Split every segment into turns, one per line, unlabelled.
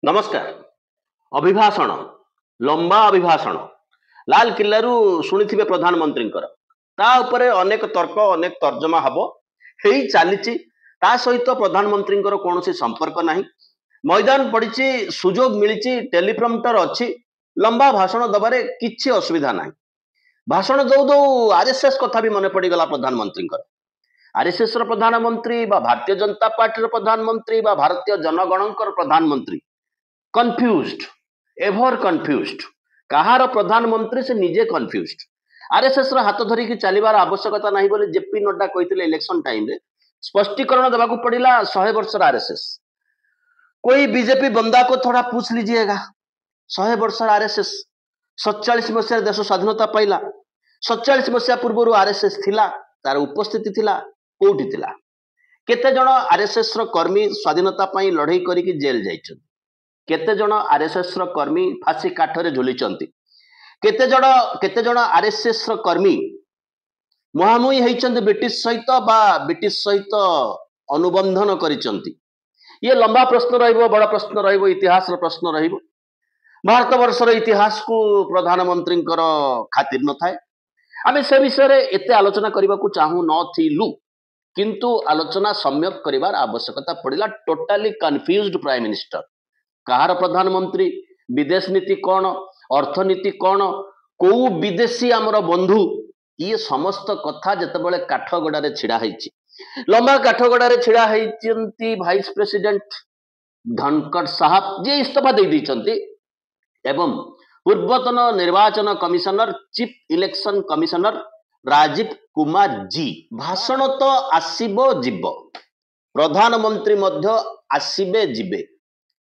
नमस्कार। अभिभाषण लंबा अभिभाषण लाल किल्लारू शुणी प्रधानमंत्री अनेक तर्क अनेक तर्जमा हम हो चली सहित प्रधानमंत्री कौन संपर्क ना मैदान पड़ी सुजोग मिली टेलीप्रॉम्प्टर अच्छी लंबा भाषण दबारे किसी असुविधा ना भाषण दौ दौ आरएसएस कथा भी मन पड़गला प्रधानमंत्री आरएसएस प्रधानमंत्री भारतीय जनता पार्टी प्रधानमंत्री भारतीय जनगणकर प्रधानमंत्री कन्फ्यूज्ड एभर कन्फ्यूज्ड कहार प्रधानमंत्री से निजे कन्फ्यूज्ड आरएसएस हाथ धरिकी चलबार आवश्यकता नहीं बोले जेपी नड्डा कहते इलेक्शन टाइम रे स्पष्टीकरण देवा पड़ा 100 वर्ष आरएसएस कोई बीजेपी बंदा को थोड़ा पूछ लीजिएगा 100 वर्ष आरएसएस 47 मसीह देश स्वाधीनता पाइला 47 मसीहा पूर्व आरएसएस थिला तार उपस्थिति थिला कोठी थिला केते जण आरएसएस कर्मी स्वाधीनता पाई लड़ाई करिकी जेल जाइछन केते जण आरएसएस कर्मी फांसी काठरे झुलिचंती केते जण आरएसएस कर्मी मुहामुही होइचंती ब्रिटिश सहित बा ब्रिटिश सहित अनुबंधन करिचंती ये लंबा प्रश्न रहिबो बड़ प्रश्न रहिबो इतिहास प्रश्न रहिबो भारत वर्षर इतिहास को प्रधानमंत्री खातिर न थाए आमे से विषय रे एते आलोचना करबा को चाहू नथिलु किंतु आलोचना सम्यक करिवार आवश्यकता पड़िला टोटाली कन्फ्यूज्ड प्राइम मिनिस्टर कहार प्रधानमंत्री विदेश नीति कौन अर्थनीति कौन कौ विदेशी आमर बंधु ये समस्त कथा जितेबाला काठगड़े छिड़ा लंबा काठगड़े छिड़ा भाइस प्रेसिडेंट धनखड़ साहब जी इस्तीफा दे एवं पूर्वतन निर्वाचन commissioner chief election commissioner Rajiv Kumar ji भाषण तो आसीबो जीव प्रधानमंत्री मध्य आसीबे जीवे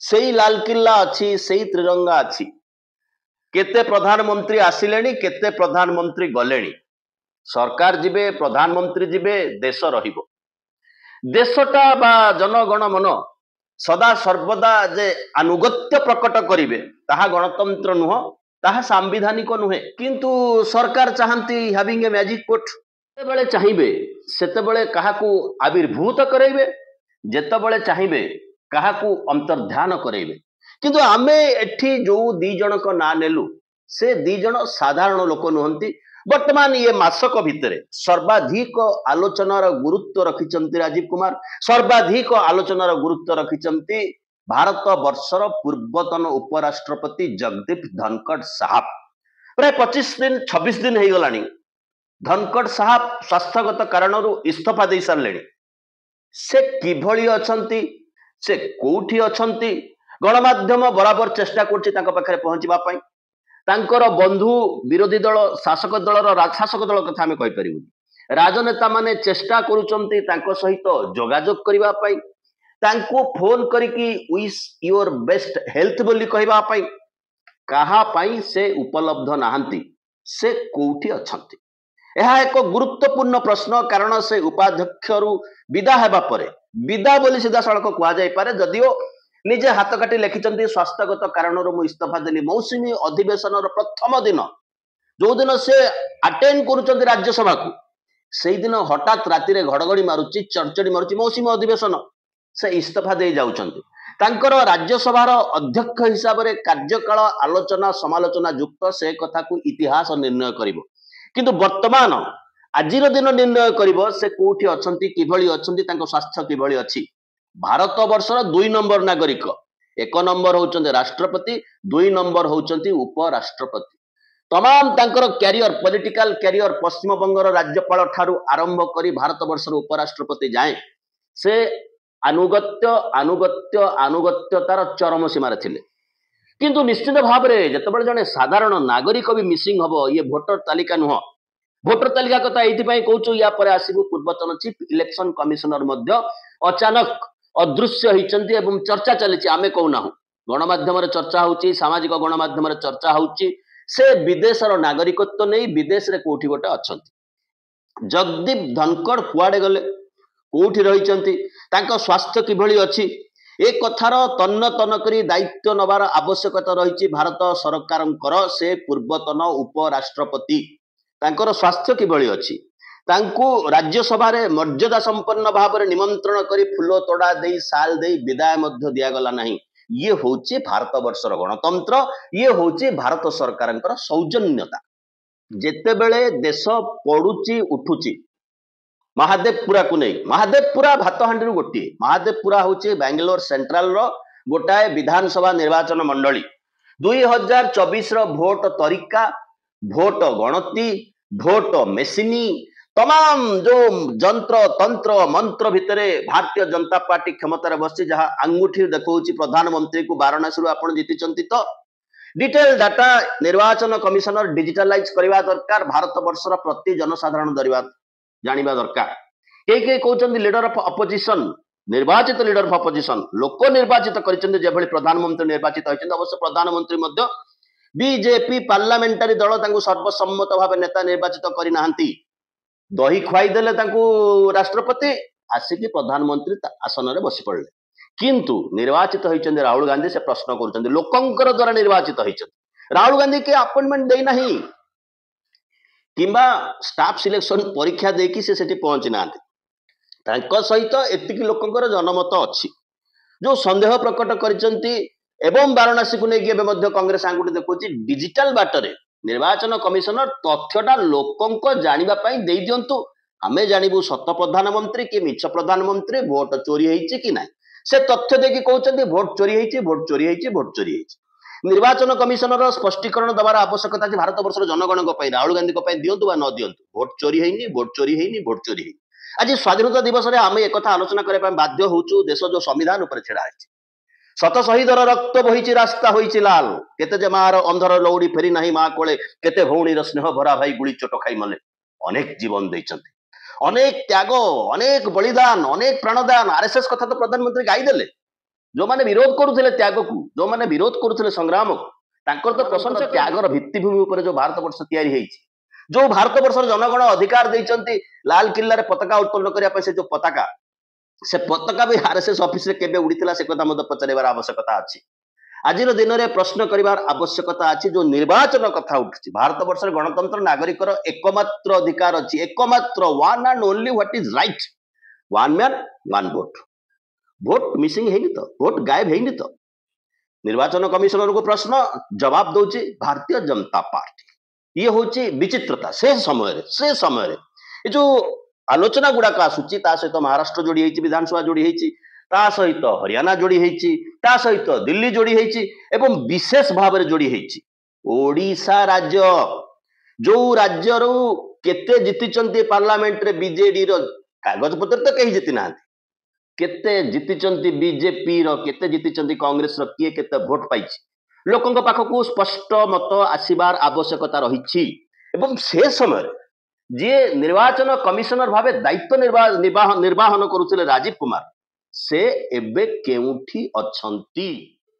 सेई लाल किल्ला अच्छी सेई त्रिरंगा अच्छी केते प्रधानमंत्री आसिलेनी केते प्रधानमंत्री गलेनी सरकार जिबे प्रधानमंत्री जिबे देश रहिबो देशटा बा जनगण मन सदा सर्वदा जे अनुगत्य प्रकट करिवे ताहा गणतंत्र नुह ताहा सांविधानिक नुहे किंतु सरकार चाहंती हैविंग ए मैजिक पोट जेतेबेले चाहिबे सेतेबेले काहाकू आविर्भूत करैबे जेतेबेले चाहिबे काहाकू अंतर्ध्यान करेबे किंतु आमे एठी जो दी जन को ना नेलु से दी जन साधारण लोक नुहंती वर्तमान ये मासक भितरे सर्वाधिक आलोचनार गुरुत्व रखिचंती राजीव कुमार सर्वाधिक आलोचनार गुरुत्व रखिचंती भारत वर्षर पूर्वतन उपराष्ट्रपति जगदीप धनखड़ साहब प्राय 25 दिन 26 दिन हो गलानी धनखड़ साहब स्वास्थ्यगत कारणरू इस्तीफा दे सारले से किभली अछंती से कोठी अछंती गणमाध्यम बराबर चेष्टा करछि तांको पाखरे पहुंचबा पई तांकर बंधु विरोधी दल शासक दल कथा आमे कहि परिबु राजनेता माने चेष्टा करूचंती तांको सहित जोगाजोग करिबा पई तांको फोन करिकी विश योर बेस्ट हेल्थ बोली कहबा पई कहा पई से उपलब्ध नाहंती से कोठी अछंती यह एक गुरुत्वपूर्ण प्रश्न कारण से उपाध्यक्ष विदा हेबा परे विदा बोली सीधा सड़क कह जाए जदिओ निजे हाथ काटी लिखिं स्वास्थ्यगत कारण इस्तीफा देली मौसुमी अधिवेशन प्रथम दिन जो दिन से अटेंड कर राज्यसभा को से दिन हठात राति घड़घड़ी मारुची चढ़चड़ी मारुची मौसुमी अधिवेशन से इस्तीफा दे जाउछंती राज्यसभार अध्यक्ष हिसाब से कार्यकाल आलोचना समालोचना युक्त से कथा को इतिहास निर्णय करिवो किंतु वर्तमान आजिर दिन निर्णय करिवो से कोठी अछंती किभली अछंती तांको स्वास्थ्य किभली अछि भारत वर्षर 2 नंबर नागरिक 1 नंबर होचंती राष्ट्रपति 2 नंबर होचंती उपराष्ट्रपति तमाम तांकर कैरियर पॉलिटिकल कैरियर पश्चिम बंगर राज्यपाल ठारू आरंभ करी भारत वर्षर उपराष्ट्रपति जाए से अनुगत्य अनुगत्य अनुगत्यतार चरम सीमार थिले किंतु निश्चित भाव में जितेबाला जड़े साधारण नागरिक भी मिसिंग हम ये भोटर तालिका नुह भोटर तालिका कथा ये कहूँ या आसबू पूर्वतन चीफ इलेक्शन कमिशनर अचानक अदृश्य होती चर्चा चली आमे कहूना गणमाध्यम चर्चा होची सामाजिक गणमाध्यम चर्चा होची से विदेशर नागरिकत्व नहीं विदेश रे कोठी गोटे अछंती जगदीप धनखड़ कुआडे गले कोठी रहिचंती तांको स्वास्थ्य किभली अछि एक कथार तन्न तन करी दायित्व नबार आवश्यकता रही भारत सरकार से पूर्वतन उपराष्ट्रपति तांकर स्वास्थ्य किभली अछि तांको राज्यसभा रे मर्यादा संपन्न भाव में निमंत्रण करी फूल तोड़ा दे साल दे विदाय मध्य दिया गला नहीं ये होची भारत वर्षर गणतंत्र, ये होची भारत सरकारंकर सौजन्यता। जेतेबेले देश पड़ुची उठुची महादेवपुरा को नहीं, महादेवपुरा भातहांडी गोटे, महादेवपुरा हूँ बांग्लोर सेंट्राल रो गोटाए विधानसभा निर्वाचन मंडली। 2024 भोट तरीका, भोट गणति, भोट मेसिनी, तमाम जो जंत्र तंत्र मंत्र भितर भारतीय जनता पार्टी क्षमतार बसी जहाँ आंगुठी देखा प्रधानमंत्री को वाराणसी आपण जीति तो डिटेल डाटा निर्वाचन कमिशनर डिजिटालाइज करवा दरकार, भारत वर्षर प्रति जनसाधारण जानिबा दरकार। कई कहते लीडर ऑफ अपोजिशन, निर्वाचित लीडर ऑफ अपोजिशन लोक निर्वाचित कर प्रधानमंत्री निर्वाचित होती। अवश्य प्रधानमंत्री बीजेपी पार्लियामेंटारी दल सर्वसम्मत भाव नेता निर्वाचित करना, दही खुआईदेले राष्ट्रपति आसिक प्रधानमंत्री आसन में बसी पड़े, किंतु निर्वाचित होती राहुल गांधी से प्रश्न कर लोकंकर द्वारा निर्वाचित होती। राहुल गांधी के अपॉइंटमेंट देना किंबा स्टाफ सिलेक्शन परीक्षा देकी से सेठी पहुंची ना, सहित एतिक लोकंकर जनमत अच्छी जो संदेह प्रकट करचंती एवं वाराणसी को लेकिन कांग्रेस आंगुठी देखुच डिजिटल बाटरे निर्वाचन कमिशनर तथ्यटा लोकंक जानिबा पई देई दियंतु, आमे जानिबु सत प्रधानमंत्री कि मिछ प्रधानमंत्री, भोट चोरी होईची कि नाही से तथ्य देखि कहउचंती भोट चोरी होईची, भोट चोरी होईची, भोट चोरी होईची। निर्वाचन कमिशनर स्पष्टीकरण दबार आवश्यकता अछि भारत वर्षर जनगणक पई, राहुल गांधी को पई दियंतु बा न दियंतु, भोट चोरी होईनी, भोट चोरी होईनी, भोट चोरी होईनी। आज स्वाधीनता दिवस रे आमे एक कथा आलोचना करबा बाध्य होउछु, देश जो संविधान ऊपर छेड़ा अछि। शत शहीदर रक्त बहिची रास्ता होईची लाल, केते जे मार अंधर लौड़ी फेरी नाही मा कोले, केते भौणीर स्नेह भरा भाई गुली चोट खाई मले। अनेक जीवन देइचंती, अनेक त्याग, अनेक बलिदान, अनेक प्राणदान। आरएसएस कथा तो प्रधानमंत्री गाई देले, जो माने विरोध करुथिले त्याग को, जो माने विरोध करुथिले संग्राम को, तांकर तो प्रशंसा त्यागर भित्तिभूमि ऊपर जो भारत वर्ष तैयारी हेइची, जो भारत वर्षर जनगण अधिकार देइचंती लाल किल्ला रे पताका उत्तोलन करिया पे, से जो पताका से पताका भी आरएसएस ऑफिस रे केबे उड़ीतिला से कथा मते पचारिबार आवश्यकता अछि। आजिर दिन में प्रश्न करिबार आवश्यकता अछि, जो निर्वाचन कथा उठछि भारत वर्षर गणतंत्र नागरिकर एकमात्र अधिकार अछि, एकमात्र one and only what is right, one man one vote. Vote missing हेनी तो, भोट गायब हेनी तो। निर्वाचन कमिशनर को प्रश्न जवाब दउछि भारतीय जनता पार्टी। ये होछि विचित्रता। से समय ये जो आलोचना गुड़ाक आसुची, ता सहित महाराष्ट्र जोड़ी होइछि, विधानसभा जोड़ी होइछि, ता सहित हरियाणा जोड़ी होइछि, ता सहित दिल्ली जोड़ी होइछि, एवं विशेष भाव में जोड़ी होइछि ओडिशा राज्य। जो राज्य केते जीतिचंती पार्लियामेंट रे बीजेडी रो कागज पत्र तो कहीं जीति ना, केते जीतिचंती बीजेपी रो, केते जीतिचंती कांग्रेस रो, किए केते भोट पाइछि, लोकंक पाखकू स्पष्ट मत आसीबार आवश्यकता रहिछि। एवं से समय जे निर्वाचन कमिशनर भावे दायित्व निर्वाहन करुथिले राजीव कुमार, से एबे केउठी अछंती।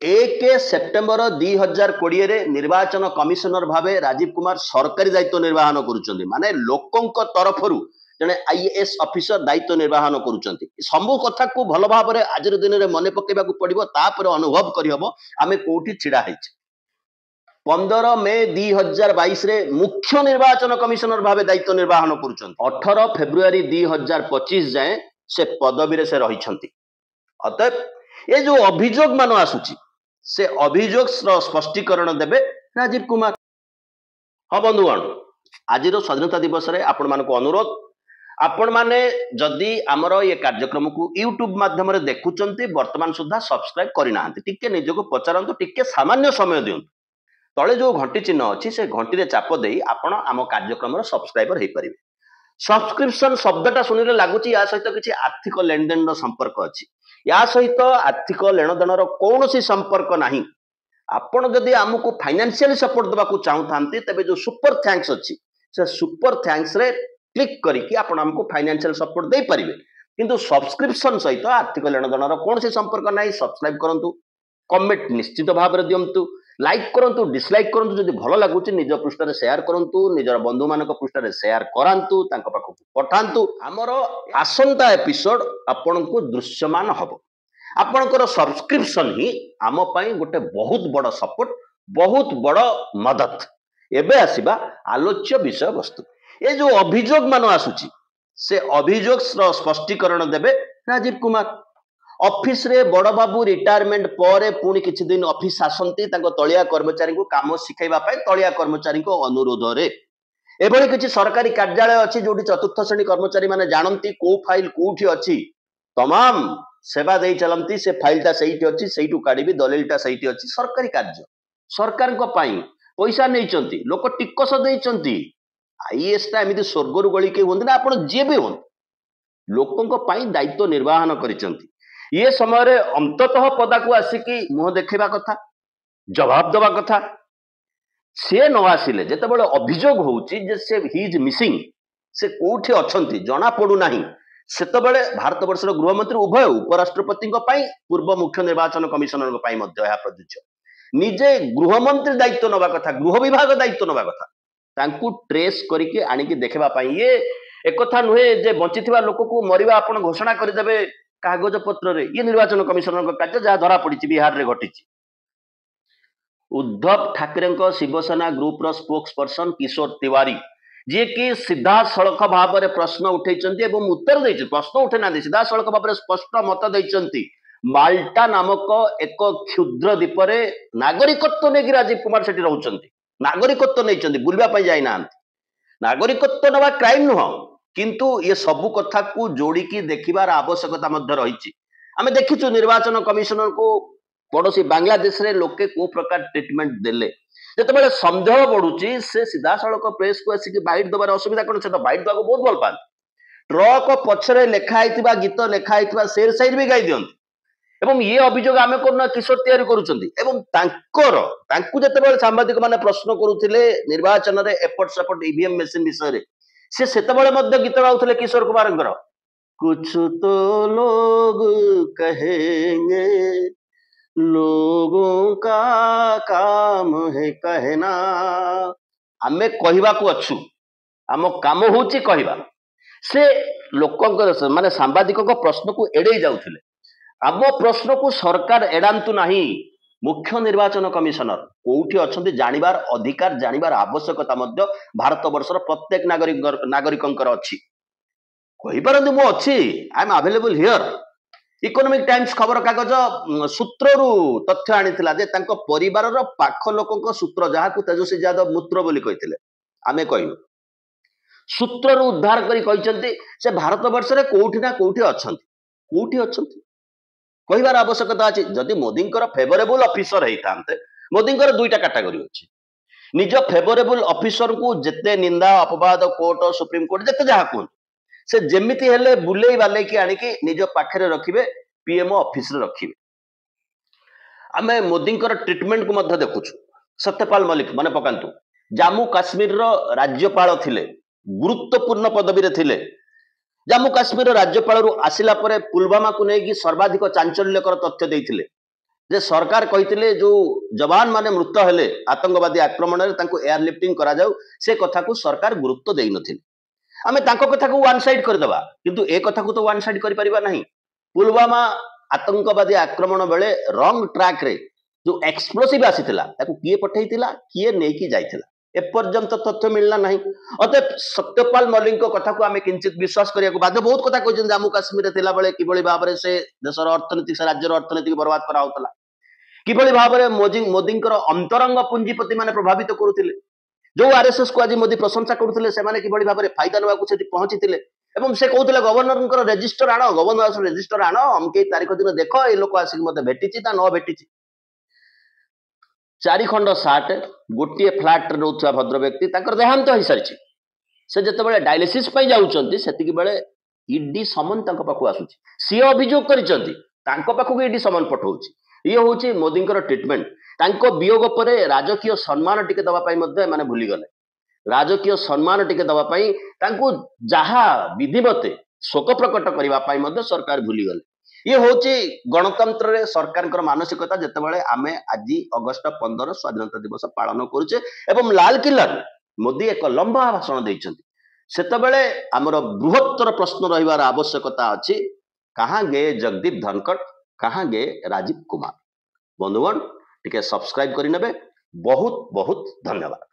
1 सेप्टेम्बर 2020 रे निर्वाचन कमिशनर भावे राजीव कुमार सरकारी दायित्व निर्वाहन करुचंती, माने लोकंक तरफरु जने आईएएस ऑफिसर दायित्व निर्वाहन करुचंती। सबु कथा को भल भाव रे आजिर दिन रे मने पकेबा को पड़िबो, तापर अनुभव करिहबो आमे कोठी छिड़ा हैछि। 15 मे 2022 रे मुख्य निर्वाचन कमिशनर भावे दायित्व निर्वाहन करुचंती। 18 फेब्रुआरी 2025 जाए से पदवी रे से रहिछंती। अतएव ये जो अभियोग मान आसुची, से अभियोग स्पष्टीकरण देबे राजीव कुमार। हाँ बंधुगण, आज स्वाधीनता दिवस रे आपण मान को अनुरोध, आपण माने जदि आमर ये कार्यक्रम को यूट्यूब माध्यम रे देखुचंती, वर्तमान सुधा सब्सक्राइब करिना, टिके निजको पचारंतु, टिके सामान्य समय दियंतु। तले जो घंटी चिन्ह अच्छी से घंटी रे चाप देई आपण आम कार्यक्रम सब्सक्राइबर हो पारे। सब्सक्रिप्शन शब्दटा शुणिले लगुच या सहित किसी आर्थिक लेनदेन संपर्क अच्छी, या सहित आर्थिक लेनदेन कौन संपर्क नहीं। आपण जदि आमको फाइनेंशियल सपोर्ट देवाक चाहूँ तेज जो सुपर थैंक्स अच्छी, से सुपर थैंक्स रे क्लिक करके आपण आमको फाइनेंशियल सपोर्ट दे पारे। किंतु सब्सक्रिप्शन सहित आर्थिक लेनदेन कौन संपर्क नहीं। सब्सक्राइब करंतु, कमेंट निश्चित भाव में दिंतु, लाइक करंतु, डिसलाइक करंतु, जदि भल लगुच निज पृष्ठ रे शेयर करंतु, निजर बंधु मानक पृष्ठ रे शेयर करांतु, तांको पाखु पठांतु। हमर आसंता एपिसोड आपन को दृश्यमान हबो। आपनकर सब्सक्रिप्शन ही आम पई गोटे बहुत बड़ सपोर्ट, बहुत बड़ मदद। एबे आसीबा आलोच्य विषय वस्तु। ये जो अभियोग मान आसुची, से अभियोग स्पष्टीकरण देबे राजीव कुमार। ऑफिस रे बड़ बाबू रिटायरमेंट पर पुणी किछि दिन ऑफिस आसंती तांको तलिया कर्मचारी को काम शिखाइबा पय तलिया कर्मचारी को अनुरोध रे एभली किछि सरकारी कार्यालय अछि जोटी चतुर्थ श्रेणी कर्मचारी माने जानंती को फाइल कोठी अछि तमाम सेवा देई चलंती से फाइलटा सहीटी अछि सहीटू काढिबी दलिलटा सहीटी अछि सरकारी कार्य सरकार को पाई पैसा नैचंती लोक टिकस देइचंती आईएएस टा एमिति स्वर्गरु गळी के होंदी ना आपण जे भी हों लोकंको पाई दायित्व निर्वहन करिचंती ये समय रे अंततः पदा को आसिकी मुह देखैबा कथा जवाब दवा कथा से न आसिले जेतेबेले अभियोग होउची जे से ही इज मिसिंग से कोठी अछंती जना पडु नाही सेतेबेले भारत वर्षर गृहमंत्री उभय उपराष्ट्रपति पूर्व मुख्य निर्वाचन कमिशनर प्रযোज्य निजे गृहमंत्री दायित्व नवा कथा गृह विभाग दायित्व नवा कथा तांकू ट्रेस करके आनिकी देखबा पाई ये एक कथा नुहे जे बंचिथिबा लोक को मरिबा आपण घोषणा करदेबे कागज पत्र रे ये निर्वाचन कमिशनर कार्य जहाँ धरा पड़ी बिहार रे घटी उद्धव ठाकरे शिवसेना ग्रुप रो स्पोक्स पर्सन किशोर तिवारी जी कि सीधा सड़क भाव में प्रश्न उठे उत्तर दे प्रश्न उठे ना सीधा सड़क भाव में स्पष्ट मत देती माल्टा नामक एक क्षुद्र द्वीप नागरिकत्व नहीं राजीव कुमार सेठी रोचंती नागरिकत्व नहीं बुलवा जाइना नागरिकत्व नवा क्राइम नुह किंतु ये सबु कथा को जोड़िकी देखिबार आवश्यकता रही आम देखीचु निर्वाचन कमिशनर को पड़ोसी बांग्लादेश रे लोके को प्रकार ट्रीटमेंट देले जिते सन्देह बढ़ुची से सीधा सड़क प्रेस को आसिक बाइट दबार असुविधा कौन से बाइट दवा बहुत भल पाते ट्रक पछरे लेखाई गीत लेखाई शेर साइड भी गाई दियंती एवं ये अभियोग आम कर किशोर तैयारी करते सांबादिक मैंने प्रश्न करुले निर्वाचन में एपट सेपट ईवीएम मेसीन विषय से सेतबेले गीत गाउले किशोर कुमार कुछ तो लोग कहेंगे लोगों का काम है कहना आमे कहवा को अच्छु आम काम होची कहवा से लोकंकर माने सांबादिक प्रश्न को एड़े जाउथिले आम प्रश्न को सरकार एड़ांतु नहीं मुख्य निर्वाचन कमिशनर कोठी अछंती जानिबार अधिकार जानिबार आवश्यकता मध्य भारत वर्षर प्रत्येक नागरिकंकर अछि कहि परंतु मो अछि I am available here economic times खबर कागज सूत्ररू तथ्य आनीथिला जे तांको परिवारर पाख लोकंक सूत्र जहाकू तेजस्वी यादव मूत्र बोली कहिथिले आमे कहिनु सूत्ररू उद्धार करी कहिसंती से भारत वर्ष रे कोठी ना कोठी अछंती कहिबार आवश्यकता अछि जदि मोदींकर फेवरेबल ऑफिसर हेइतांते मोदींकर दुईटा कैटेगरी अछि निज फेवरेबल ऑफिसर को जेते निंदा अपवाद कोर्ट सुप्रीम कोर्ट जेते जहा कोन से जेमिति हेले बुलेई बाले की आनिकी निज पाखरे रखिबे पीएमओ ऑफिस रे रखिबे आमे मोदींकर ट्रीटमेंट को मध्य देखुछु सत्यपाल मलिक माने पकांतु जम्मू काश्मीर रो राज्यपाल थिले गुरुत्वपूर्ण पदवी रे थिले जम्मू काश्मीर राज्यपाल आसिला परे पुलवामा को लेकिन सर्वाधिक चांचल्यकर तथ्य देइथिले जे सरकार कहिथिले जो जवान माने मृत हेले आतंकवादी आक्रमण रे तांको एयरलिफ्टिंग करा जाऊ से कथा को सरकार गुरुत्व देइ नथिले आमे तांको कथा को वन साइड कर देबा किंतु ए कथा को तो वन साइड करि परिबा नहीं पुलवामा आतंकवादी आक्रमण बेले रंग ट्रैक रे जो एक्सप्लोसिव आसीथिला ताको किए पठैथिला किए नेकी जाइथिला एपर्यंत तथ्य मिलना नहीं अतः सत्यपाल मलिक कथा को आम किंचित विश्वास करिया बाध्य बहुत कथा कहते जम्मू काश्मीर थिला किभली भाव में से देशर अर्थनीति से राज्यर अर्थनीति बर्बाद करा होतला किभली भाव में मोदींकर अंतरंग पुंजीपति माने प्रभावित करुथिले जो आरएसएस को आज मोदी प्रशंसा करुथिले से माने किभली भाव में फायदा नवा को सेठी पहुंचीथिले एवं से कहउथिले गवर्नर रजिस्टर आनो गवर्नर रजिस्टर आनो अमके तारीख दिन देख ए लोक आसिक मते भेटिछि ता न भेटिछि 4 खंड 60 गोटे फ्लाट रोचा भद्र व्यक्ति ताकर देहांत हो सारी से जिते डायलिसिस जाऊँच से बेले ईडी समन पाखु आसूची सी अभियोग कर ईडी समन पठाऊ ये हूँ मोदी ट्रीटमेंट वियोग पर राजकीय सम्मान टिके दवाई माने भूलीगले राजकीय सम्मान टिके दवाई जहा विधिवत शोक प्रकट करने सरकार भूलीगले ये हूँ गणतंत्र रे सरकार मानसिकता जितेबाला आम आज अगस्ट 15 स्वाधीनता दिवस पालन करुचे एवं लाल किल्ला मोदी एक लंबा भाषण देते सेतबेले आमर बृहत्तर प्रश्न रहिबार आवश्यकता अछि कहाँ गे जगदीप धनखड़ कहाँ गे राजीव कुमार बंधुगण टिके सब्सक्राइब करिनेबे बहुत बहुत धन्यवाद।